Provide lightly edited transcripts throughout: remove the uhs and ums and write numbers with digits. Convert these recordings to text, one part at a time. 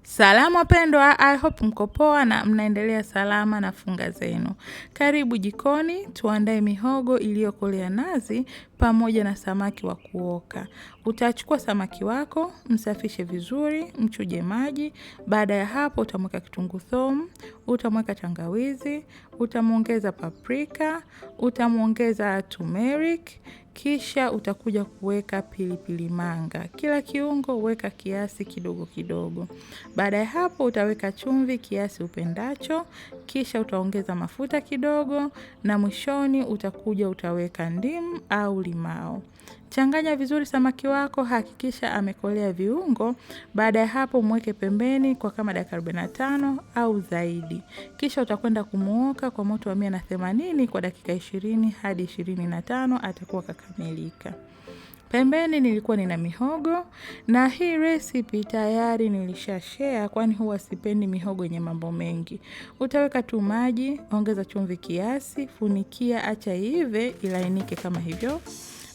Salama pendwa, I hope mko poa na mnaendelea salama na funga zenu. Karibu jikoni, tuandae mihogo iliyokolea nazi pamoja na samaki wa kuoka. Utachukua samaki wako, msafishe vizuri, mchuje maji. Baada ya hapo utamweka kitunguu thomu, utamweka tangawizi, utamuongeza paprika, utamuongeza turmeric, kisha utakuja kuweka pilipili manga. Kila kiungo weka kiasi kidogo kidogo. Baada ya hapo utaweka chumvi kiasi upendacho, kisha utaongeza mafuta kidogo na mwishoni utakuja utaweka ndimu au limao. Changanya vizuri samaki wako, hakikisha amekolea viungo. Baada ya hapo mweke pembeni kwa kama dakika 45 au zaidi. Kisha utakwenda kumuoka kwa moto wa 180 kwa dakika 20 hadi 25 atakuwa kakamilika. Pembeni nilikuwa nina mihogo na hii recipe tayari nilishashare kwani huwa sipendi mihogo yenye mambo mengi. Utaweka tu maji, ongeza chumvi kiasi, funikia, acha iive ilainike kama hivyo.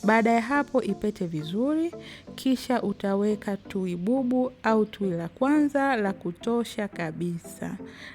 Baada ya hapo ipete vizuri, kisha utaweka tui bubu au tui la kwanza la kutosha kabisa.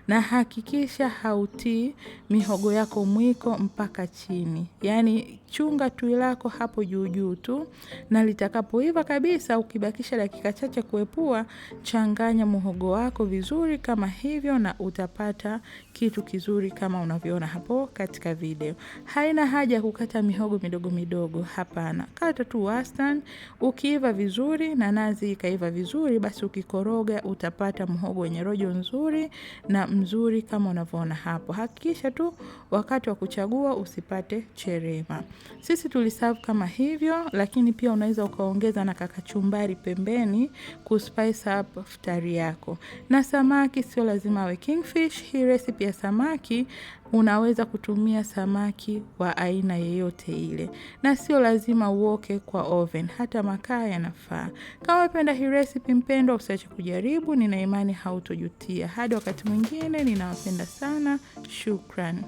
Na hakikisha hautii mihogo yako mwiko mpaka chini. Yaani chunga tui lako hapo juu juu tu, na litakapoiva kabisa ukibakisha dakika chache kuepua, changanya muhogo wako vizuri kama hivyo na utapata kitu kizuri kama unavyoona hapo katika video. Haina haja kukata mihogo midogo midogo, hapana. Kata tu wastani, ukiiva vizuri na nazi ikaiva vizuri, basi ukikoroga utapata muhogo wenye rojo nzuri na mzuri kama unavyoona hapo. Hakikisha tu wakati wa kuchagua usipate cherema. Sisi tuliserve kama hivyo, lakini pia unaweza ukaongeza na kakachumbari pembeni kuspice up futari yako. Na samaki sio lazima awe kingfish. Hii recipe ya samaki unaweza kutumia samaki wa aina yeyote ile. Na sio lazima uoke kwa oven, hata makaa yanafaa. Kama unapenda hii recipe mpendwa, usiache kujaribu, nina imani hautojutia. Hadi wakati mwingine, ninawapenda sana. Shukran.